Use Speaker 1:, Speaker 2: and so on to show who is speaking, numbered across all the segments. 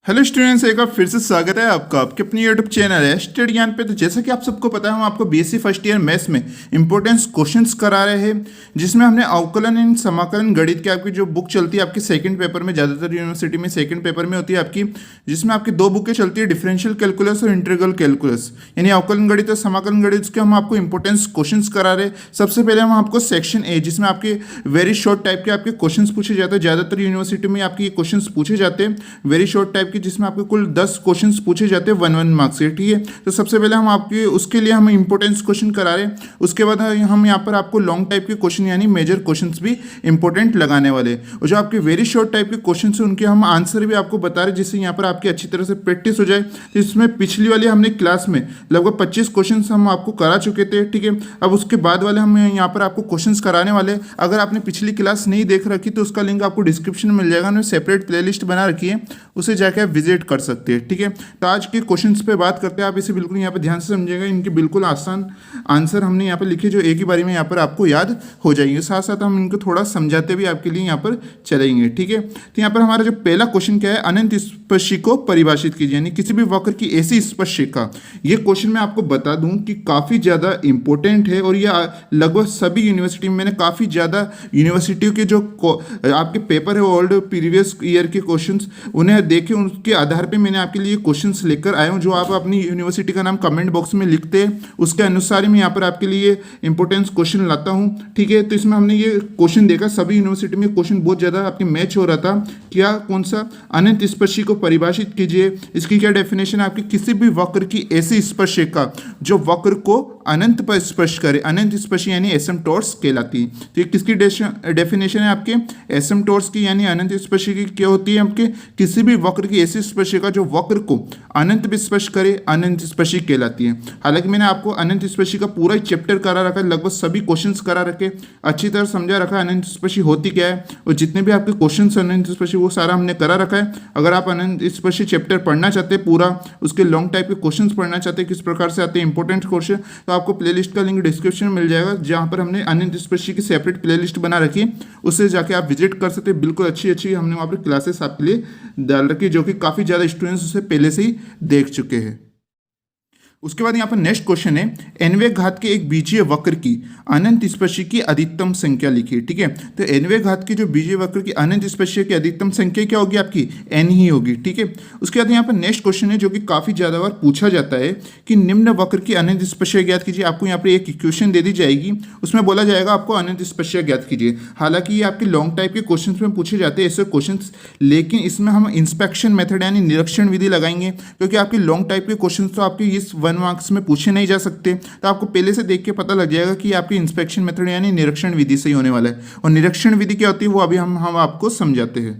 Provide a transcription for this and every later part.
Speaker 1: Hello students, एक बार फिर से स्वागत है आपका आपके अपनी यूट्यूब चैनल है स्टडी ज्ञान पे। तो जैसा कि आप सबको पता है, हम आपको बीएससी फर्स्ट ईयर मैथ्स में इंपॉर्टेंस क्वेश्चंस करा रहे हैं, जिसमें हमने अवकलन एंड समाकलन गणित की आपकी जो बुक चलती है आपके सेकंड पेपर में, ज़्यादातर यूनिवर्सिटी में सेकंड पेपर में होती है आपकी, जिसमें आपकी दो बुकें चलती है, डिफरेंशियल कैलकुलस और इंटीग्रल कैलकुलस, यानी अवकलन गणित और समाकलन गणित के हम आपको इंपॉर्टेंस क्वेश्चंस करा रहे हैं। सबसे पहले हम आपको सेक्शन ए, जिसमें आपके वेरी शॉर्ट टाइप के आपके क्वेश्चंस पूछे जाते हैं, ज़्यादातर यूनिवर्सिटी में आपके ये क्वेश्चंस पूछे जाते हैं वेरी शॉर्ट टाइप के, जिसमें आपके कुल 10 क्वेश्चंस पूछे जाते हैं 1 मार्क्स से। ठीक है, तो सबसे पहले हम आपके उसके लिए हम इंपॉर्टेंस क्वेश्चन करा रहे हैं। उसके बाद हम यहाँ पर आपको लॉन्ग टाइप के क्वेश्चन यानी मेजर क्वेश्चंस भी इंपॉर्टेंट लगाने वाले हैं, और जो आपके वेरी शॉर्ट टाइप के क्वेश्चन हैं उनके हम आंसर भी आपको बता रहे हैं, जिससे यहाँ पर आपकी अच्छी तरह से प्रैक्टिस हो जाए। तो इसमें पिछली वाली हमने क्लास में लगभग 25 क्वेश्चन हम आपको करा चुके थे। ठीक है, अब उसके बाद वाले हम यहाँ पर आपको क्वेश्चन कराने वाले। अगर आपने पिछली क्लास नहीं देख रखी तो उसका लिंक आपको डिस्क्रिप्शन में मिल जाएगा, उन्होंने सेपरेट प्लेलिस्ट बना रखी है, उसे जाकर आप विजिट कर सकते हैं। ठीक है, तो आज के क्वेश्चंस पे बात करते हैं। आप इसे बिल्कुल यहाँ पे ध्यान से समझिएगा, इनके बिल्कुल आसान आंसर हमने यहाँ पे लिखे, जो एक ही बारी में यहाँ पर आपको याद हो जाएंगे। साथ साथ हम इनको थोड़ा समझाते भी आपके लिए यहाँ पर चलेंगे। ठीक है, तो यहाँ पर हमारा जो पहला क्वेश्चन क्या है, अनंत स्पर्शी को परिभाषित कीजिए, यानी किसी भी वक्र की ऐसी स्पर्शिका। ये क्वेश्चन मैं आपको बता दूं कि काफ़ी ज़्यादा इंपॉर्टेंट है, और ये लगभग सभी यूनिवर्सिटी में, मैंने काफ़ी ज़्यादा यूनिवर्सिटियों के जो आपके पेपर है ओल्ड प्रीवियस ईयर के क्वेश्चंस, उन्हें देखे, उनके आधार पे मैंने आपके लिए क्वेश्चंस लेकर आया हूँ। जो आप अपनी यूनिवर्सिटी का नाम कमेंट बॉक्स में लिखते हैं, उसके अनुसार ही मैं यहाँ पर आपके लिए इंपॉर्टेंस क्वेश्चन लाता हूँ। ठीक है, तो इसमें हमने ये क्वेश्चन देखा, सभी यूनिवर्सिटी में क्वेश्चन बहुत ज़्यादा आपके मैच हो रहा था। क्या, कौन सा, अनंत स्पर्शी को परिभाषित कीजिए, इसकी क्या डेफिनेशन है आपकी, किसी भी वक्र की ऐसी स्पर्शिका जो वक्र को अनंत पर स्पर्श करे, अनंत स्पर्शी यानी एसिम्प्टोट्स कहलाती है। तो ये किसकी डेफिनेशन है आपके, एसिम्प्टोट्स की, यानी अनंत स्पर्शी की क्या होती है आपके, किसी भी वक्र की ऐसी स्पर्शिका जो वक्र को अनंत भी स्पर्श करे, अनंत स्पर्शी कहलाती है। हालांकि मैंने आपको अनंत स्पर्शी का पूरा चैप्टर करा रखा है, लगभग सभी क्वेश्चंस करा रखे, अच्छी तरह समझा रखा है अनंत स्पर्शी होती क्या है, और जितने भी आपके क्वेश्चंस अनंत स्पर्शी वो सारा हमने करा रखा है। अगर आप अनंत स्पर्शी चैप्टर पढ़ना चाहते हैं पूरा, उसके लॉन्ग टाइप के क्वेश्चंस पढ़ना चाहते हैं, किस प्रकार से आते हैं इंपॉर्टेंट क्वेश्चन, तो आपको प्लेलिस्ट का लिंक डिस्क्रिप्शन में मिल जाएगा, जहाँ पर हमने अनंत स्पर्शी की सेपरेट प्लेलिस्ट बना रखी है, उससे जाके आप विजिट कर सकते हैं। बिल्कुल अच्छी अच्छी हमने वहाँ पर क्लासेस आपके लिए डाल रखी है, जो कि काफ़ी ज़्यादा स्टूडेंट्स उसे पहले से ही देख चुके हैं। उसके बाद यहाँ पर नेक्स्ट क्वेश्चन है, nवें घात के एक बीजीय वक्र की अनंत स्पर्शी की अधिकतम संख्या लिखिए। ठीक है, तो nवें घात की जो बीजीय वक्र की अनंत स्पर्शी की अधिकतम संख्या क्या होगी आपकी, n ही होगी। ठीक है, उसके बाद यहाँ पर नेक्स्ट क्वेश्चन है, जो कि काफ़ी ज़्यादा बार पूछा जाता है कि निम्न वक्र की अनंत स्पर्शिया ज्ञात कीजिए। आपको यहाँ पर एक इक्वेशन दे दी जाएगी, उसमें बोला जाएगा आपको अनंत स्पर्शिया ज्ञात कीजिए। हालांकि ये आपके लॉन्ग टाइप के क्वेश्चन में पूछे जाते हैं ऐसे क्वेश्चन, लेकिन इसमें हम इंस्पेक्शन मेथड यानी निरीक्षण विधि लगाएंगे, क्योंकि आपके लॉन्ग टाइप के क्वेश्चन तो आपके इस 1 मार्क्स में पूछे नहीं जा सकते। तो आपको पहले से देख के पता लग जाएगा कि आपकी इंस्पेक्शन मेथड यानी निरीक्षण विधि से ही होने वाला है, और निरीक्षण विधि क्या होती है वो अभी हम आपको समझाते हैं।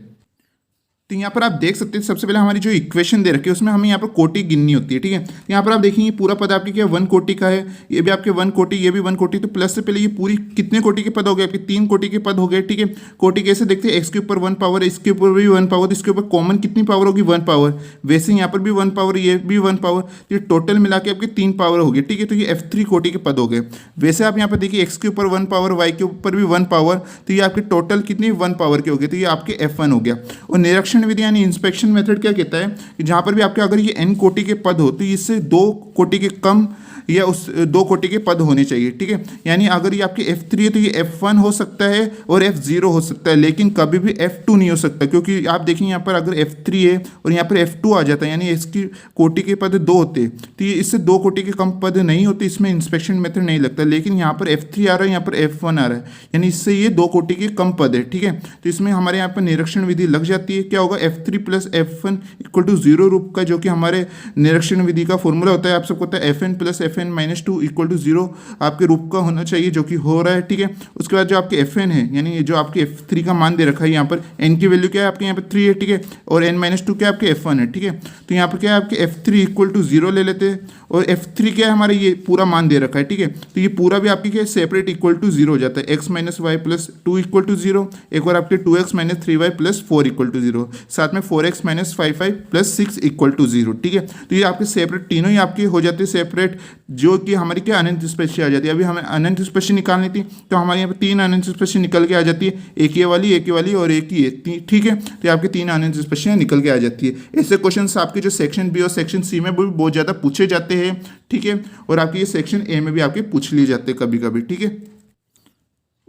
Speaker 1: तो यहाँ पर आप देख सकते हैं, सबसे पहले हमारी जो इक्वेशन दे रखी है उसमें हमें यहाँ पर कोटि गिननी होती है। ठीक है, यहाँ पर आप देखेंगे पूरा पद आपकी क्या 1 कोटि का है, ये भी आपके 1 कोटि, ये भी 1 कोटि, तो प्लस से पहले ये पूरी कितने कोटि के पद हो गए आपके, 3 कोटि के पद हो गए। ठीक है, कोटि कैसे देखते हैं, एक्स के ऊपर 1 पावर, इसके ऊपर भी 1 पावर, इसके ऊपर कॉमन कितनी पावर होगी 1 पावर, वैसे यहाँ पर भी 1 पावर, ये भी 1 पावर, तो ये टोटल मिला के आपके 3 पावर हो गए। ठीक है, तो ये F3 कोटि के पद हो गए। वैसे आप यहाँ पर देखिए एक्स के ऊपर 1 पावर, वाई के ऊपर भी 1 पावर, तो ये आपके टोटल कितनी 1 पावर के हो गए, तो ये आपके F1 हो गया। और निरीक्षण विधि यानी इंस्पेक्शन मेथड क्या कहता है कि जहां पर भी आपके अगर ये n कोटि के पद हो तो इससे 2 कोटि के कम या उस 2 कोटि के पद होने चाहिए। ठीक है, यानी अगर ये आपके F3 है तो ये F1 हो सकता है और F0 हो सकता है, लेकिन कभी भी F2 नहीं हो सकता, क्योंकि आप देखेंगे यहाँ पर अगर F3 है और यहाँ पर F2 आ जाता है, यानी इसकी कोटि के पद 2 होते हैं, तो ये इससे 2 कोटि के कम पद नहीं होते, इसमें इंस्पेक्शन मेथड नहीं लगता। लेकिन यहाँ पर F3 आ रहा है, यहाँ पर F1 आ रहा है, यानी इससे ये 2 कोटि के कम पद है। ठीक है, तो इसमें हमारे यहाँ पर निरीक्षण विधि लग जाती है। क्या होगा, F3 plus F1 equal to 0 रूप का, जो कि हमारे निरीक्षण विधि का फॉर्मूला होता है, आप सबको पता है Fn plus Fn minus 2 equal to 0 आपके रूप का होना चाहिए, जो कि हो रहा है। ठीक है, उसके बाद जो आपके Fn है, यानी जो आपके F3 का मान दे रखा है, यहाँ पर n की वैल्यू क्या है आपके यहाँ पर 3 है। ठीक है, और n माइनस 2 क्या आपके F1 है। ठीक है, तो यहाँ पर क्या है आपके F3 इक्वल टू 0 ले लेते हैं, और F3 क्या है हमारा, ये पूरा मान दे रखा है, ठीक है। तो ये पूरा भी आपकी क्या सेपरेट इक्वल टू जीरो हो जाता है, x minus y plus two equal to zero, एक और आपके 2x minus 3y plus 4 equal to zero, साथ में 4x minus 5y plus 6 equal to zero, ठीक है। तो ये आपके सेपरेट तीनों ही आपकी हो जाती है सेपरेट, जो कि हमारी क्या अनंत स्पेशल आ जाती है। अभी हमें अनंत स्पेशल निकालनी थी, तो हमारे यहाँ पे 3 अनंत स्पेशल निकल के आ जाती है, एक ये वाली और एक ये, ठीक है। तो ये आपके 3 अनंत स्पेशल निकल के आ जाती है। ऐसे क्वेश्चन आपके जो सेक्शन बी और सेक्शन सी में भी बहुत ज़्यादा पूछे जाते हैं, ठीक है। और आपके ये सेक्शन ए में भी आपके पूछ लिए जाते हैं कभी कभी, ठीक है।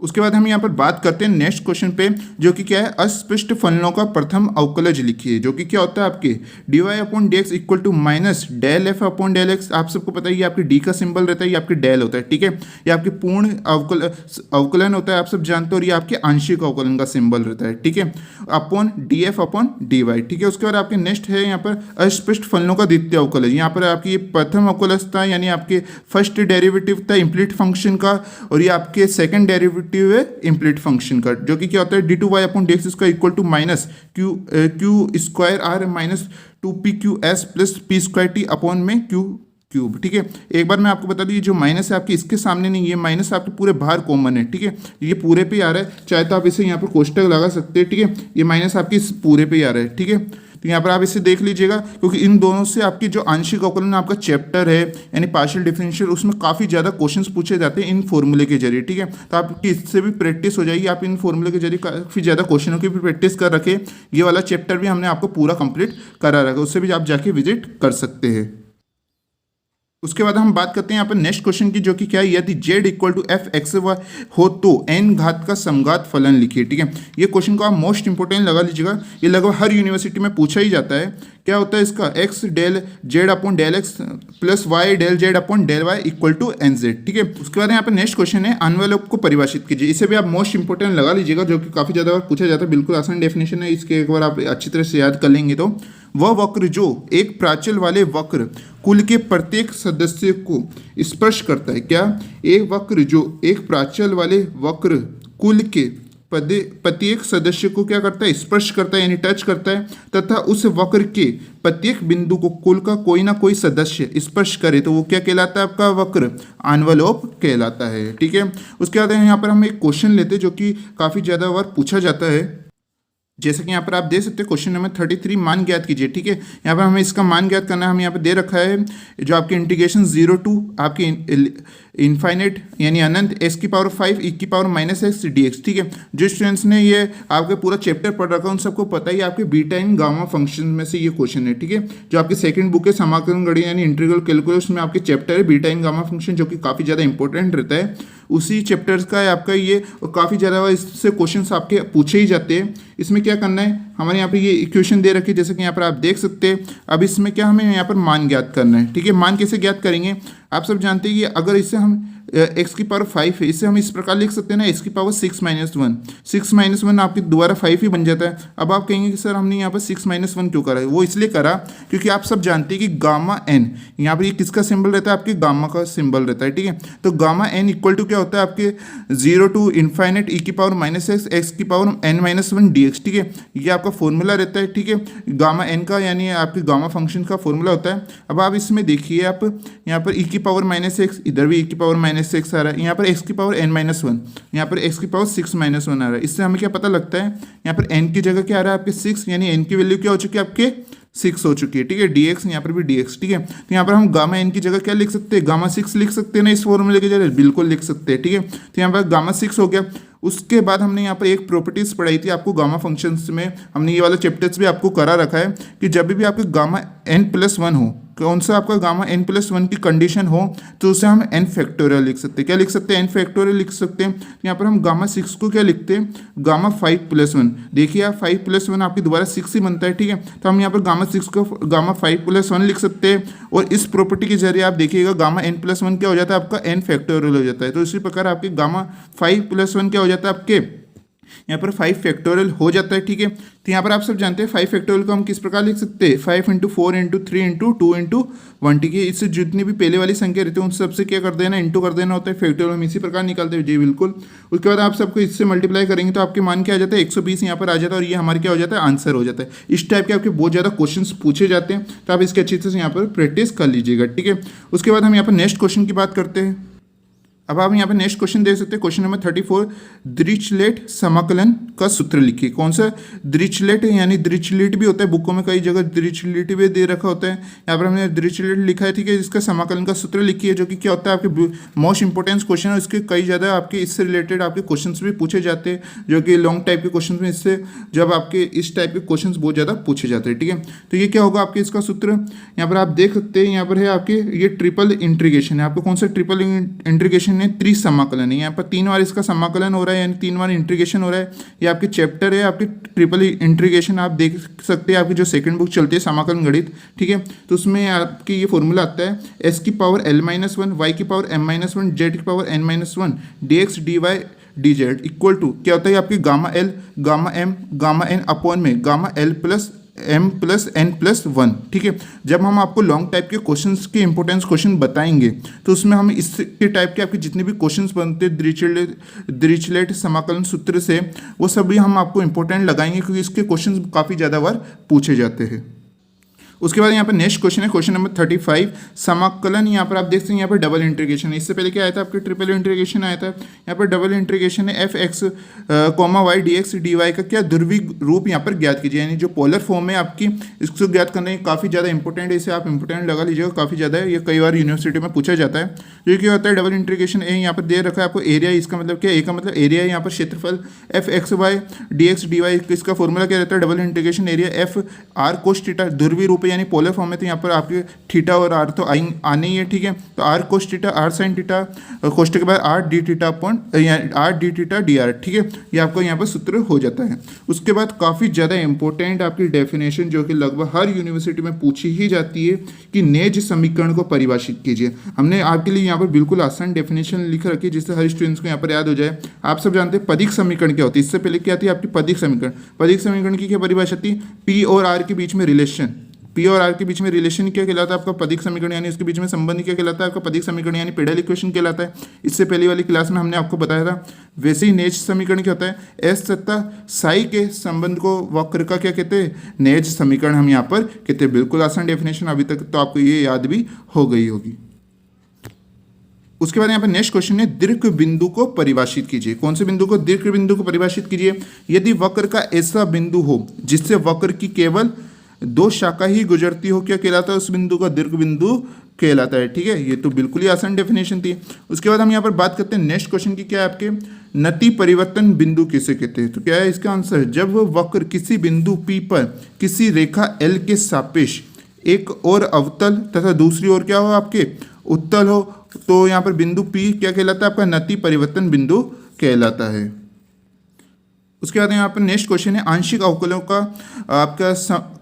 Speaker 1: उसके बाद हम यहाँ पर बात करते हैं नेक्स्ट क्वेश्चन पे, जो कि क्या है, अस्पष्ट फलनों का प्रथम अवकलज लिखिए, जो कि क्या होता है आपके dy upon D x equal to minus del f upon del x. आप सबको पता है ये आपके डी का सिंबल रहता है, ये आपके डेल होता है, ठीक है। ये आपके पूर्ण अवकलन होता है, आप सब जानते हो, और ये आपके आंशिक अवकलन का सिंबल रहता है, ठीक है, upon d f upon d y, ठीक है। उसके बाद आपके नेक्स्ट है यहाँ पर अस्पष्ट फलनों का द्वितीय अवकलज। यहाँ पर आपकी ये प्रथम अवकलज था, यानी आपके फर्स्ट डेरिवेटिव था इम्प्लीट फंक्शन का, और ये आपके सेकंड डेरिवेटिव है इम्प्लीट फंक्शन का, जो कि क्या होता है D two Y upon D X इसका equal to minus Q square R minus 2pqs plus P square T upon में क्यू क्यूब, ठीक है। एक बार मैं आपको बता दूं, ये जो माइनस है आपके इसके सामने नहीं, ये माइनस आपके पूरे बाहर कॉमन है, ठीक है। ये पूरे पे आ रहा है, चाहे तो आप इसे यहाँ पर कोष्टक लगा सकते हैं, ठीक है। ये माइनस आपके इस पूरे पे आ रहा है, ठीक है। तो यहाँ पर आप इसे देख लीजिएगा, क्योंकि इन दोनों से आपकी जो आंशिक अवकलन आपका चैप्टर है, यानी पार्शियल डिफरेंशियल, उसमें काफ़ी ज़्यादा क्वेश्चंस पूछे जाते हैं इन फॉर्मूले के जरिए, ठीक है। तो आपकी इससे भी प्रैक्टिस हो जाएगी, आप इन फॉर्मूले के जरिए काफ़ी ज़्यादा क्वेश्चनों की भी प्रैक्टिस कर रखे। ये वाला चैप्टर भी हमने आपको पूरा कंप्लीट करा रखा, उससे भी आप जाके विजिट कर सकते हैं। उसके बाद हम बात करते हैं यहाँ पर नेक्स्ट क्वेश्चन की, जो कि क्या है, यदि z equal to f x y हो तो n घात का समघात फलन लिखिए, ठीक है। ये क्वेश्चन को आप मोस्ट इंपोर्टेंट लगा लीजिएगा, ये लगभग हर यूनिवर्सिटी में पूछा ही जाता है। क्या होता है इसका, x del z upon del x plus y del z upon del y equal to n z, ठीक है। उसके बाद यहाँ पर नेक्स्ट क्वेश्चन है एनवेलप को परिभाषित कीजिए। इसे भी आप मोस्ट इंपोर्टेंट लगा लीजिएगा, जो कि काफ़ी ज़्यादा पूछा जाता है, बिल्कुल आसान डेफिनेशन है, इसके एक बार आप अच्छी तरह से याद कर लेंगे तो वह वक्र जो एक प्राचल वाले वक्र कुल के प्रत्येक सदस्य को स्पर्श करता है। क्या, एक वक्र जो एक प्राचल वाले वक्र कुल के प्रत्येक सदस्य को क्या करता है, स्पर्श करता है, यानी टच करता है, तथा उस वक्र के प्रत्येक बिंदु को कुल का कोई ना कोई सदस्य स्पर्श करे, तो वो क्या कहलाता है, आपका वक्र एनवेलोप कहलाता है, ठीक है। उसके बाद यहाँ पर हम एक क्वेश्चन लेते हैं, जो कि काफ़ी ज़्यादा बार पूछा जाता है। जैसे कि यहाँ पर आप देख सकते हैं क्वेश्चन नंबर 33, मान ज्ञात कीजिए, ठीक है। यहाँ पर हमें इसका मान ज्ञात करना है, हमें यहाँ पर दे रखा है जो आपके इंटीग्रेशन 0 टू आपकी इनफाइनेट यानी अनंत x की पावर 5 e की power minus x D x, ठीक है। जो स्टूडेंट्स ने ये आपके पूरा चैप्टर पढ़ रखा है उन सबको पता ही आपके बीटा इन गामा फंक्शन में से ये क्वेश्चन है, ठीक है। जो आपकी सेकंड बुक है समाकलन गणित यानी इंटीग्रल कैलकुलस में आपके चैप्टर है बीटा इन गामा फंक्शन, जो कि काफ़ी ज़्यादा इंपॉर्टेंट रहता है, उसी चैप्टर्स का है आपका ये, और काफ़ी ज़्यादा इससे क्वेश्चंस आपके पूछे ही जाते हैं। इसमें क्या करना है, हमारे यहाँ पे ये इक्वेशन दे रखी है, जैसे कि यहाँ पर आप देख सकते हैं। अब इसमें क्या हमें यहाँ पर मान ज्ञात करना है, ठीक है। मान कैसे ज्ञात करेंगे, आप सब जानते हैं कि अगर इसे हम x की पावर 5 है, इसे हम इस प्रकार लिख सकते हैं ना, x की पावर 6 माइनस 1, 6 माइनस 1 आपकी दोबारा 5 ही बन जाता है। अब आप कहेंगे कि सर हमने यहाँ पर 6 माइनस 1 क्यों करा है, वो इसलिए करा क्योंकि आप सब जानते हैं कि गामा n, यहाँ पर ये किसका सिंबल रहता है, आपके गामा का सिंबल रहता है, ठीक है। तो गामा n इक्वल टू क्या होता है, आपके 0 टू इनफाइनेट e की पावर माइनस एक्स एक्स की power n minus 1 D x, ठीक है। ये आपका फॉर्मूला रहता है, ठीक है, गामा n का, यानी आपके गामा फंक्शन का फॉर्मूला होता है। अब आप इसमें देखिए, आप यहाँ पर e की पावर माइनस एक्स, इधर भी e की पावर माइनस एक्स आ रहा है, यहाँ पर x की पावर n माइनस 1, यहाँ पर x की पावर 6 माइनस 1 आ रहा है। इससे हमें क्या पता लगता है, यहाँ पर n की जगह क्या आ रहा है आपके 6, यानी n की वैल्यू क्या हो चुकी है, आपके 6 हो चुकी है, ठीक है। dx यहाँ पर भी dx, ठीक है। तो यहाँ पर हम गामा n की जगह क्या लिख सकते हैं, गामा 6 लिख सकते हैं ना, इस फॉर्मूले के जरिए बिल्कुल लिख सकते हैं, ठीक है। तो यहाँ पर गामा 6 हो गया। उसके बाद हमने यहाँ पर एक प्रॉपर्टीज पढ़ाई थी आपको गामा फंक्शंस में, हमने ये वाला चैप्टर्स भी आपको करा रखा है कि जब भी आपके गामा n+1 हो, कौन सा आपका गामा n+1 की कंडीशन हो, तो उसे हम n फैक्टोरियल लिख सकते हैं। क्या लिख सकते हैं, n फैक्टोरियल लिख सकते हैं। यहाँ पर हम गामा 6 को क्या लिखते हैं, गामा 5+1। देखिए आप 5+1 आपकी दोबारा 6 ही बनता है, ठीक है। तो हम यहाँ पर गामा 6 को गामा 5+1 लिख सकते हैं, और इस प्रॉपर्टी के जरिए आप देखिएगा गामा n+1 क्या हो जाता है, आपका n फैक्टोरियल हो जाता है। तो इसी प्रकार आपके गामा 5+1 क्या हो जाता है, आपके यहाँ पर 5 फैक्टोरियल हो जाता है, ठीक है। तो यहाँ पर आप सब जानते हैं 5 फैक्टोरियल को हम किस प्रकार लिख सकते हैं, 5 इंटू 4 इंटू 3 इंटू 2 इंटू 1, ठीक है। इससे जितनी भी पहले वाली संख्या रहती है उन सबसे क्या कर देना, इंटू कर देना होता है। फैक्टोरियल हम इसी प्रकार निकालते हैं, जी बिल्कुल। उसके बाद आप सबको इससे मल्टीप्लाई करेंगे तो आपके मान क्या आ जाता है, 120 यहाँ पर आ जाता है, और ये हमारे क्या हो जाता है, आंसर हो जाता है। इस टाइप के आपके बहुत ज़्यादा क्वेश्चन पूछे जाते हैं, तो आप इसके अच्छे से यहाँ पर प्रैक्टिस कर लीजिएगा, ठीक है। उसके बाद हम यहाँ पर नेक्स्ट क्वेश्चन की बात करते हैं। अब आप यहाँ पे नेक्स्ट क्वेश्चन देख सकते हैं, क्वेश्चन नंबर 34, द्रिचलेट समाकलन का सूत्र लिखिए। कौन सा द्रिचलेट है, यानी द्रिचलेट भी होता है, बुकों में कई जगह द्रिचलेट भी दे रखा होता है, यहाँ पर हमने द्रिचलेट लिखा है, ठीक है। इसका समाकलन का सूत्र लिखिए, जो कि क्या होता है, आपके मोस्ट इंपॉर्टेंट क्वेश्चन है। इसके कई ज़्यादा आपके इससे रिलेटेड आपके क्वेश्चन भी पूछे जाते हैं, जो कि लॉन्ग टाइप के क्वेश्चन में इससे जब आपके इस टाइप के क्वेश्चन बहुत ज़्यादा पूछे जाते हैं, ठीक है। तो ये क्या होगा आपके इसका सूत्र, यहाँ पर आप देख सकते हैं, यहाँ पर है आपके ये ट्रिपल इंटीग्रेशन है। आपको कौन सा ट्रिपल इंटीग्रेशन है, त्रिसमाकलन है। यहाँ पर 3 बार इसका समाकलन हो रहा है, यानी 3 बार इंटीग्रेशन हो रहा है। ये आपके चैप्टर है आपके ट्रिपल इंटीग्रेशन, आप देख सकते हैं आपकी जो सेकंड बुक चलती है समाकलन गणित, ठीक है। तो उसमें आपकी ये फॉर्मूला आता है, s की पावर l-1, y की पावर m-1, z की power n-1, dx dy dz equal to क्या होता है, आपकी gamma l gamma m gamma n upon में gamma l plus m plus n plus 1, ठीक है। जब हम आपको लॉन्ग टाइप के क्वेश्चंस के इंपॉर्टेंस क्वेश्चन बताएंगे तो उसमें हम इसके टाइप के आपके जितने भी क्वेश्चंस बनते हैं द्रिचलेट समाकलन सूत्र से, वो सभी हम आपको इंपॉर्टेंट लगाएंगे, क्योंकि इसके क्वेश्चंस काफ़ी ज़्यादा बार पूछे जाते हैं। उसके बाद यहाँ पर नेक्स्ट क्वेश्चन है, क्वेश्चन नंबर 35, समाकलन। यहाँ पर आप देख सकते हैं, यहाँ पर डबल इंटीग्रेशन है। इससे पहले क्या आया था, आपके ट्रिपल इंटीग्रेशन आया था। यहाँ पर डबल इंटीग्रेशन है, f x comma y d x d y का क्या ध्रुवीय रूप यहाँ पर ज्ञात कीजिए, यानी जो पोलर फॉर्म है आपकी, इसको ज्ञात करने काफ़ी ज़्यादा इंपॉर्टेंट है। इसे आप इंपॉर्टेंट लगा लीजिएगा, काफ़ी ज़्यादा है, ये कई बार यूनिवर्सिटी में पूछा जाता है। ये क्या होता है, डबल इंटीग्रेशन ए यहाँ पर दे रखा है आपको एरिया, इसका मतलब क्या, ए का मतलब एरिया है, यहाँ पर क्षेत्रफल f x y d x d y, इसका फॉर्मूला क्या रहता है, double integration area f r cos theta, ध्रुवीय रूप है यानी पोलर फॉर्म है, तो यहाँ पर आपके थीटा और आर तो आने ही है, ठीक है। तो R cos theta R sine theta कोष्टक के बाद R D theta upon R D theta D R, ठीक है। ये आपको यहाँ पर सूत्र हो जाता है। उसके बाद काफ़ी ज़्यादा इंपॉर्टेंट आपकी डेफिनेशन, जो कि लगभग हर यूनिवर्सिटी में पूछी ही जाती है, कि नेज समीकरण को परिभाषित कीजिए। हमने आपके लिए यहाँ पर बिल्कुल आसान डेफिनेशन लिख रखी है, जिससे हर स्टूडेंट्स को यहाँ पर याद हो जाए। आप सब जानते हैं पदिक समीकरण क्या होती है, इससे पहले क्या थी आपकी पदिक समीकरण। पदिक समीकरण की क्या परिभाषा थी, पी और आर के बीच में रिलेशन, पी और आर के बीच में रिलेशन क्या कहलाता है आपका पदिक समीकरण, यानी उसके बीच में संबंध क्या कहलाता है आपका पदिक समीकरण, यानी पेडल इक्वेशन कहलाता है। इससे पहली वाली क्लास में हमने आपको बताया था। वैसे ही नेज समीकरण क्या होता है, एस तथा साई के संबंध को वक्र का क्या कहते हैं, नेज समीकरण हम यहाँ पर कहते हैं। बिल्कुल आसान डेफिनेशन, अभी तक तो आपको ये याद भी हो गई होगी। उसके बाद यहाँ पर नेक्स्ट क्वेश्चन है, दीर्घ बिंदु को परिभाषित कीजिए। कौन से बिंदु को, दीर्घ बिंदु को परिभाषित कीजिए। यदि वक्र का ऐसा बिंदु हो जिससे वक्र की केवल 2 शाखा ही गुजरती हो, क्या कहलाता है, उस बिंदु का दीर्घ बिंदु कहलाता है, ठीक है। ये तो बिल्कुल ही आसान डेफिनेशन थी। उसके बाद हम यहाँ पर बात करते हैं नेक्स्ट क्वेश्चन की, क्या है आपके, नति परिवर्तन बिंदु किसे कहते हैं। तो क्या है इसका आंसर, जब वक्र किसी बिंदु P पर किसी रेखा L के सापेक्ष एक और अवतल तथा दूसरी ओर क्या हो आपके उत्तल हो, तो यहाँ पर बिंदु P क्या कहलाता है आपका, नति परिवर्तन बिंदु कहलाता है। उसके बाद यहाँ पर नेक्स्ट क्वेश्चन है, आंशिक अवकलों का आपका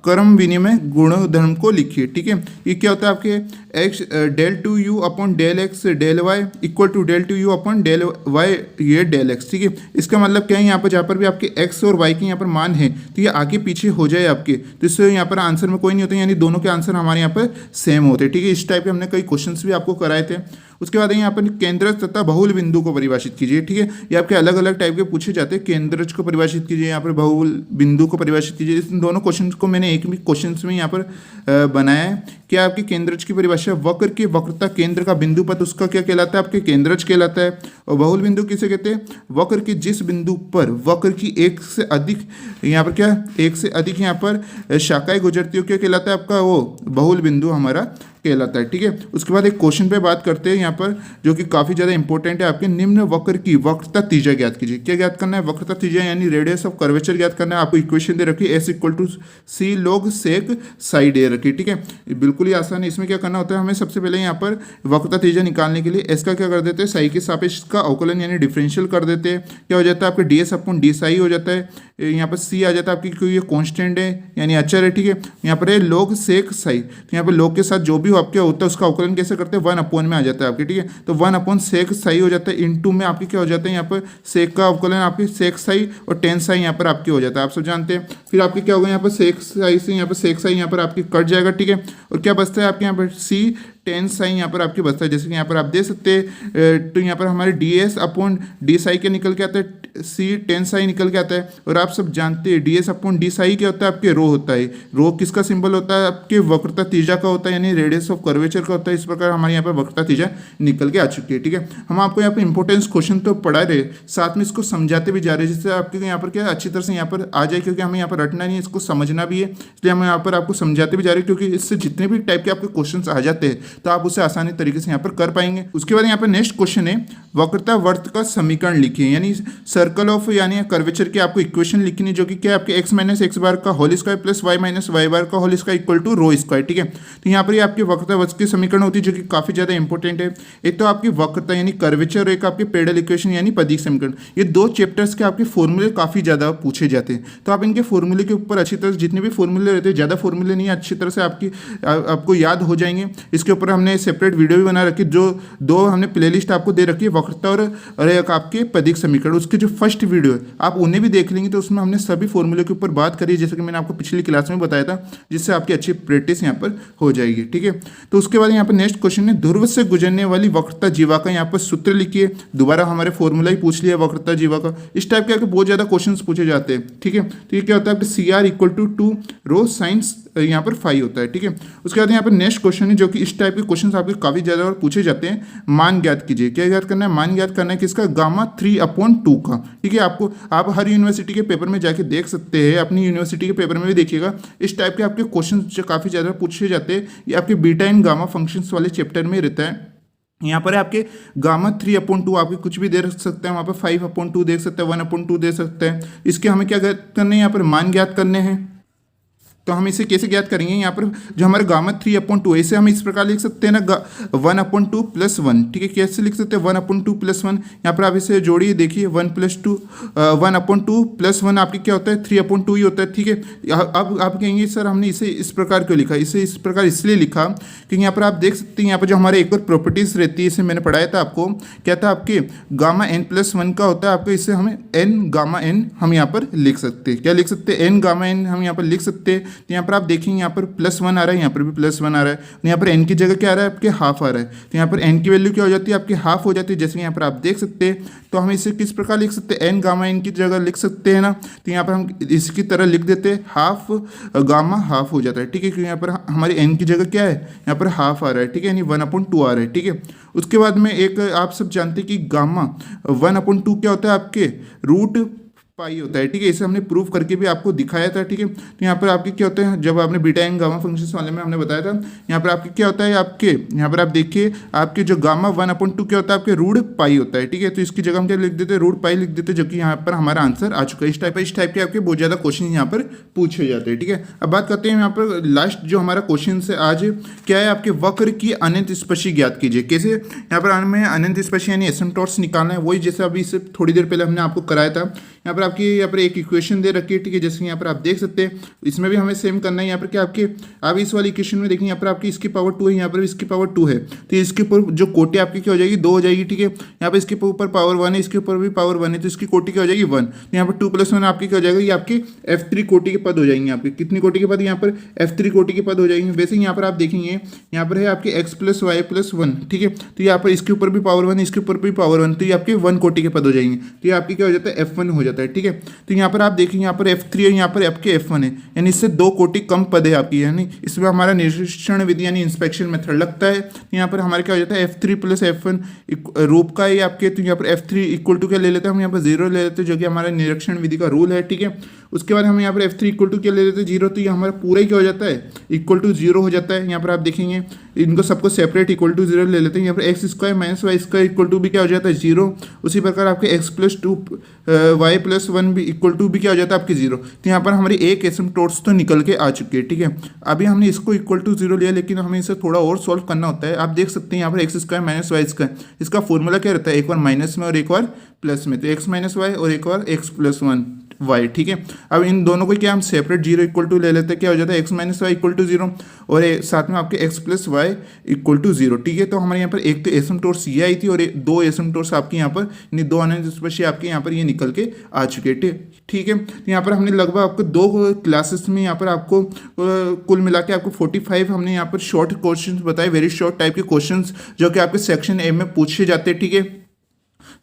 Speaker 1: क्रम विनिमय गुणधर्म को लिखिए, ठीक है। ये क्या होता है आपके x del two u upon del x del y equal to del two u upon del y ये डेल एक्स, ठीक है। इसका मतलब क्या है, यहाँ पर जहाँ पर भी आपके एक्स और वाई के यहाँ पर मान है, तो ये आगे पीछे हो जाए आपके, तो इससे यहाँ पर आंसर में कोई नहीं होता, यानी दोनों के आंसर हमारे यहाँ पर सेम होते हैं, ठीक है। इस टाइप के हमने कई क्वेश्चन भी आपको कराए थे। उसके बाद यहाँ पर केंद्रज तथा बहुल बिंदु को परिभाषित कीजिए, ठीक है। ये आपके अलग अलग टाइप के पूछे जाते हैं। केंद्रज को परिभाषित कीजिए, यहाँ पर बहुल बिंदु को परिभाषित कीजिए। इन दोनों क्वेश्चन को मैंने एक भी क्वेश्चन में यहाँ पर बनाया है। क्या आपके केंद्रज की परिभाषा, वक्र की वक्रता केंद्र का बिंदु पथ उसका क्या कहलाता है, आपके केंद्रज कहलाता है। और बहुल बिंदु किसे कहते हैं, वक्र की जिस बिंदु पर वक्र की एक से अधिक यहाँ पर क्या एक से अधिक यहाँ पर शाखाएं गुजरती हो, क्या कहलाता है आपका, वो बहुल बिंदु हमारा कहलाता है, ठीक है। उसके बाद एक क्वेश्चन पे बात करते हैं यहाँ पर, जो कि काफ़ी ज़्यादा इंपॉर्टेंट है। आपके निम्न वक्र की वक्रता त्रिज्या ज्ञात कीजिए। क्या ज्ञात करना है, वक्रता त्रिज्या यानी रेडियस ऑफ कर्वेचर ज्ञात करना है। आपको इक्वेशन दे रखी है, S equal to C log sec psi दे रखी है, ठीक है। बिल्कुल ही आसान है। इसमें क्या करना होता है, हमें सबसे पहले यहाँ पर वक्रता त्रिज्या निकालने के लिए एस का क्या कर देते हैं, साई के सापेक्ष का अवकलन यानी डिफरेंशियल कर देते हैं। क्या हो जाता है आपका D S upon D Sai हो जाता है, यहाँ पर सी आ जाता है आपकी, क्योंकि ये कांस्टेंट है यानी अचर है, ठीक है। यहाँ पर है log sec साई, तो यहाँ पर log के साथ जो भी आपके होता है उसका अवकलन कैसे करते हैं, 1 में आ जाता है आपके, ठीक है। तो 1 sec साई हो जाता है, इनटू में आपके क्या हो जाता है यहाँ पर सेक का अवकलन आपके sec साई और tan साई यहाँ पर आपके हो जाता है, आप सब जानते हैं। फिर आपके क्या होगा यहाँ पर sec साई से यहाँ पर sec साई यहाँ पर आपकी कट जाएगा, ठीक है। और क्या बचता है आपके यहाँ पर सी tan साई यहाँ पर आपके बचता है, जैसे कि यहाँ पर आप देख सकते हैं। तो यहाँ पर हमारे ds अपॉन डी साई के निकल के आता है, सी tan साई निकल के आता है। और आप सब जानते हैं ds अपॉन डी साई क्या होता है, आपके रो होता है। रो किसका सिंबल होता है, आपके वक्रता तीजा का होता है, यानी रेडियस ऑफ कर्वेचर का होता है। इस प्रकार हमारे यहाँ पर वक्रता तीजा निकल के आ चुकी है, ठीक है। हम आपको यहाँ पर इंपॉर्टेंस क्वेश्चन तो पढ़ा रहे, साथ में इसको समझाते भी जा रहे हैं, जिससे आपके यहाँ पर क्या अच्छी तरह से यहाँ पर आ जाए, क्योंकि हमें यहाँ पर रटना नहीं है, इसको समझना भी है। इसलिए हम यहाँ पर आपको समझाते भी जा रहे हैं, क्योंकि इससे जितने भी टाइप के आपके क्वेश्चन आ जाते हैं तो आप उसे आसानी तरीके से यहाँ पर कर पाएंगे। उसके बाद यहाँ पर नेक्स्ट क्वेश्चन है, वक्रता वर्त का समीकरण लिखिए, यानी सर्कल ऑफ यानी कर्वेचर की आपको इक्वेशन लिखनी, जो कि क्या है आपके x माइनस एक्स बार का whole square plus y minus Y bar का whole square equal to rho square, ठीक है। तो यहाँ पर ये आपकी वक्रता वर्त की समीकरण होती है, जो कि काफी ज्यादा इंपॉर्टेंट है। एक तो आपकी वक्रता यानी कर्वेचर और एक आपके पेडल इक्वेशन यानी पदिक समीकरण। ये दो चैप्टर्स के आपके फॉर्मूले काफी ज्यादा पूछे जाते हैं, तो आप इनके फॉर्मूले के ऊपर अच्छी तरह से, जितने भी फॉर्मूले रहते हैं, ज्यादा फॉर्मूले नहीं अच्छी तरह से आपको याद हो जाएंगे। इसके ऊपर हमने सेपरेट वीडियो भी बना रखी, जो दो हमने प्लेलिस्ट आपको दे रखी है, वक्रता और एक आपके पदिक समीकरण। उसके जो फर्स्ट वीडियो है आप उन्हें भी देख लेंगे, तो उसमें हमने सभी फॉर्मूले के ऊपर बात करी, जैसे कि मैंने आपको पिछली क्लास में बताया था, जिससे आपकी अच्छी प्रैक्टिस यहाँ पर हो जाएगी, ठीक है। तो उसके बाद यहाँ पर नेक्स्ट क्वेश्चन है, ध्रुव से गुजरने वाली वक्रता जीवा का यहाँ पर सूत्र लिखिए। दोबारा हमारे फॉर्मूला ही पूछ लिया वक्रता जीवा का। इस टाइप के आपके बहुत ज्यादा क्वेश्चन पूछे जाते हैं, ठीक है। तो ये क्या होता है आपके c r equal to 2 rho science यहाँ पर 5 होता है, ठीक है। उसके बाद यहाँ पर नेक्स्ट क्वेश्चन है, जो कि इस टाइप के क्वेश्चन आपके काफी ज्यादा और पूछे जाते हैं। मान ज्ञात कीजिए, क्या ज्ञात करना है, मान ज्ञात करना है किसका, गामा 3/2 का, ठीक है। आपको आप हर यूनिवर्सिटी के पेपर में जाके देख सकते हैं, अपनी यूनिवर्सिटी के पेपर में भी देखिएगा, इस टाइप के आपके क्वेश्चन जो काफी ज्यादा पूछे जाते हैं, ये आपके बीटा एंड गामा फंक्शंस वाले चैप्टर में रहता है। यहाँ पर आपके गामा 3/2 आपके कुछ भी दे सकते हैं, वहाँ पर 5/2 देख सकते हैं, 1/2 दे सकते हैं। इसके हमें क्या ज्ञात करने हैं, यहाँ पर मान ज्ञात करने हैं। तो हम इसे कैसे ज्ञात करेंगे, यहाँ पर जो हमारे गामा 3/2 इसे हम इस प्रकार लिख सकते हैं ना, 1/2 + 1, ठीक है। कैसे लिख सकते हैं, 1/2 + 1, यहाँ पर आप इसे जोड़िए, देखिए 1 + 2 1/2 + 1 आपकी क्या होता है, 3/2 ही होता है, ठीक है। अब आप कहेंगे सर हमने इसे इस प्रकार क्यों लिखा, इसे इस प्रकार इसलिए लिखा क्योंकि यहाँ पर आप देख सकते हैं, यहाँ पर जो हमारे एक और प्रॉपर्टीज रहती है, इसे मैंने पढ़ाया था आपको, क्या था आपके गामा n+1 का होता है आपको, इसे हमें n गामा n हम यहाँ पर लिख सकते हैं। क्या लिख सकते हैं, n गामा n हम यहाँ पर लिख सकते हैं। तो यहाँ पर आप देखेंगे, यहाँ पर +1 आ रहा है, यहाँ पर भी +1 आ रहा है, यहाँ पर n की जगह क्या आ रहा है आपके हाफ आ रहा है। तो यहाँ पर n की वैल्यू क्या हो जाती है आपकी हाफ हो जाती है, जैसे यहाँ पर आप देख सकते हैं। तो हम इसे किस प्रकार लिख सकते हैं, n गामा n की जगह लिख सकते हैं ना, तो यहाँ पर हम इसकी तरह लिख देते हैं, हाफ गामा हाफ हो जाता है, ठीक है। क्योंकि यहाँ पर हमारी n की जगह क्या है, यहाँ पर हाफ आ रहा है, ठीक है, यानी 1/2 आ रहा है, ठीक है। उसके बाद में एक आप सब जानते हैं कि गामा 1/2 क्या होता है आपके रूट पाई होता है, ठीक है। इसे हमने प्रूफ करके भी आपको दिखाया था, ठीक है। तो यहाँ पर आपके क्या होता है, जब आपने बीटा एंड गामा फंक्शंस वाले में हमने बताया था, यहाँ पर आपके क्या होता है, आपके यहाँ पर आप देखिए आपके जो गामा 1/2 क्या होता है आपके रूट पाई होता है, ठीक है। तो इसकी जगह हम क्या लिख देते हैं, रूट पाई लिख देते हैं, जो कि यहाँ पर हमारा आंसर आ चुका है। इस टाइप के आपके बहुत ज़्यादा क्वेश्चन यहाँ पर पूछे जाते हैं, ठीक है। अब बात करते हैं यहाँ पर लास्ट जो हमारा क्वेश्चन है आज, क्या है आपके वक्र की अनंत स्पर्शी ज्ञात कीजिए। कैसे, यहाँ पर हमें अनंत स्पर्शी यानी एसिम्पटोट्स निकालना है, वही जैसे अभी इससे थोड़ी देर पहले हमने आपको कराया था। यहाँ पर आपकी यहाँ पर एक इक्वेशन दे रखी है, ठीक है, जैसे यहाँ पर आप देख सकते हैं, इसमें भी हमें सेम करना है। यहाँ पर क्या आपके आप इस वाली इक्वेशन में देखेंगे, यहाँ पर आपकी इसकी पावर 2 है, यहाँ पर इसकी पावर 2 है, तो इसके ऊपर जो कोटि आपकी क्या हो जाएगी, 2 हो जाएगी, ठीक है। यहाँ पर इसके ऊपर पावर 1 है, इसके ऊपर भी पावर 1 है, तो इसकी कोटि क्या हो जाएगी 1। तो यहाँ पर 2 + 1 आपकी क्या हो जाएगा, ये आपके F3 कोटि के पद हो जाएंगे। आपके कितनी कोटि के पद, यहाँ पर F3 कोटि के पद हो जाएंगे। वैसे यहाँ पर आप देखेंगे, यहाँ पर है आपके x + y + 1, ठीक है। तो यहाँ पर इसके ऊपर भी पावर 1, इसके ऊपर भी पावर 1, तो ये आपके 1 कोटि के पद हो जाएंगे। तो ये आपकी क्या हो जाता है, F1 हो जाता है, ठीक है। तो यहाँ पर आप देखेंगे, यहाँ पर F3 है, यहाँ पर आपके F1 है, यानी इससे 2 कोटि कम पद है आपकी, यानी इसमें हमारा निरीक्षण विधि यानी इंस्पेक्शन मेथड लगता है। तो यहाँ पर हमारे क्या हो जाता है, F3 + F1 रूप का है आपके। तो यहाँ पर F3 = क्या ले लेते हैं हम, यहाँ पर 0 ले लेते हैं, जो कि हमारा निरीक्षण विधि का रूल है, ठीक है। उसके बाद हम यहाँ पर F3 इक्वल टू क्या ले लेते हैं 0, तो ये हमारा पूरा ही क्या हो जाता है इक्वल टू 0 हो जाता है। यहाँ पर आप देखेंगे इनको सबको सेपरेट इक्वल टू 0 ले लेते हैं। यहाँ पर x square minus y square equal to भी क्या हो जाता है 0। उसी प्रकार आपके x प्लस 2 वाई प्लस 1 भी इक्वल टू भी क्या हो जाता है आपकी 0। तो यहाँ पर हमारी एक एसिम्पटोट्स तो निकल के आ चुकी है, ठीक है। अभी हमने इसको इक्वल टू 0 लिया, लेकिन हमें इसे थोड़ा और सॉल्व करना होता है। आप देख सकते हैं यहाँ पर x square minus y square, इसका फॉर्मूला क्या रहता है, एक बार माइनस में और एक बार प्लस में, तो एक्स माइनस वाई और एक बार एक्स प्लस 1 वाई, ठीक है। अब इन दोनों को क्या हम सेपरेट 0 इक्वल टू ले लेते हैं, क्या हो जाता है x minus y equal to 0 और साथ में आपके x plus y equal to 0, ठीक है। तो हमारे यहाँ पर एक तो एसिम्पटोट्स ये आई थी और दो एसिम्पटोट्स आपके यहाँ पर दो अनिश्चित आपके यहाँ पर ये निकल के आ चुके हैं, ठीक है। तो यहाँ पर हमने लगभग आपको 2 क्लासेस में यहाँ पर आपको कुल मिला के आपको 45 हमने यहाँ पर शॉर्ट क्वेश्चंस बताए, वेरी शॉर्ट टाइप के क्वेश्चंस जो कि आपके सेक्शन ए में पूछे जाते हैं, ठीक है,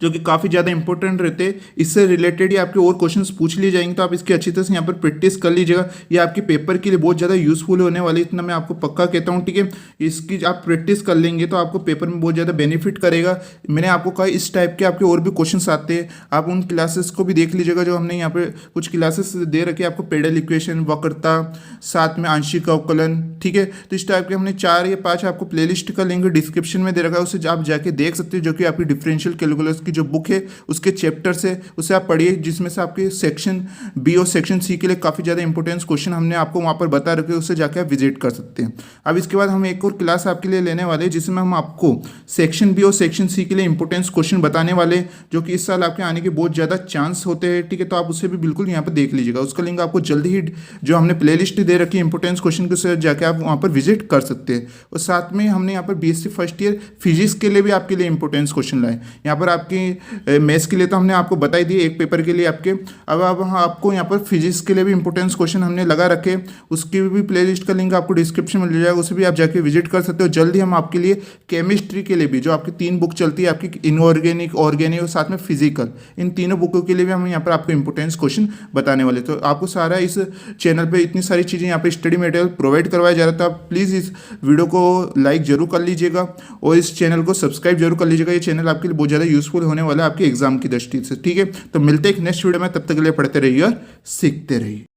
Speaker 1: जो कि काफ़ी ज़्यादा इंपॉर्टेंट रहते हैं। इससे रिलेटेड ही आपके और क्वेश्चंस पूछ लिए जाएंगे, तो आप इसकी अच्छी तरह से यहाँ पर प्रैक्टिस कर लीजिएगा। ये आपके पेपर के लिए बहुत ज़्यादा यूजफुल होने वाली, इतना मैं आपको पक्का कहता हूँ, ठीक है। इसकी आप प्रैक्टिस कर लेंगे तो आपको पेपर में बहुत ज़्यादा बेनिफिट करेगा। मैंने आपको कहा इस टाइप के आपके और भी क्वेश्चन आते हैं, आप उन क्लासेस को भी देख लीजिएगा जो हमने यहाँ पर कुछ क्लासेस दे रखे आपको, पेडल इक्वेशन, वक्रता, साथ में आंशिक अवकलन, ठीक है। तो इस टाइप के हमने 4 या 5 आपको प्लेलिस्ट का लिंक डिस्क्रिप्शन में दे रखा है, उसे आप जाके देख सकते हैं, जो कि आपकी डिफरेंशियल कैलकुलस की जो बुक है उसके चैप्टर्स है उसे आप पढ़िए, जिसमें से आपके सेक्शन बी और सेक्शन सी के लिए काफ़ी ज़्यादा इंपॉर्टेंस क्वेश्चन हमने आपको वहाँ पर बता रखे, उससे जाकर आप विजिट कर सकते हैं। अब इसके बाद हम एक और क्लास आपके लिए लेने वाले हैं, जिसमें हम आपको सेक्शन बी और सेक्शन सी के लिए इंपॉर्टेंस क्वेश्चन बताने वाले, जो कि इस साल आपके आने के बहुत ज़्यादा चांस होते हैं, ठीक है। तो आप उसे भी बिल्कुल यहाँ पर देख लीजिएगा, उसका लिंक आपको जल्दी ही जो हमने प्ले लिस्ट दे रखी है इंपॉर्टेंस क्वेश्चन के, जाकर आप वहाँ पर विजिट कर सकते हैं। और साथ में हमने यहाँ पर BSc फर्स्ट ईयर फिजिक्स के लिए भी आपके लिए इंपॉर्टेंस क्वेश्चन लाए। यहाँ पर आपकी मैथ्स के लिए तो हमने आपको बता ही दिए एक पेपर के लिए आपके, अब आपको यहाँ पर फिजिक्स के लिए भी इंपॉर्टेंस क्वेश्चन हमने लगा रखे, उसकी भी प्लेलिस्ट का लिंक आपको डिस्क्रिप्शन में मिल जाएगा, उसे भी आप जाके विजिट कर सकते हो। जल्दी हम आपके लिए केमिस्ट्री के लिए भी जो आपकी 3 बुक चलती है आपकी, इनऑर्गेनिक, ऑर्गेनिक और साथ में फिजिकल, इन तीनों बुकों के लिए भी हम यहाँ पर आपको इंपॉर्टेंस क्वेश्चन बताने वाले। तो आपको सारा इस चैनल पर इतनी सारी चीज़ें यहाँ पर स्टडी मटेरियल प्रोवाइड करवाया जा रहा था। आप प्लीज़ इस वीडियो को लाइक जरूर कर लीजिएगा और इस चैनल को सब्सक्राइब जरूर कर लीजिएगा। ये चैनल आपके लिए बहुत ज़्यादा यूजफुल होने वाला है आपके एग्जाम की दृष्टि से, ठीक है। तो मिलते हैं एक नेक्स्ट वीडियो में, तब तक के लिए पढ़ते रहिए और सीखते रहिए।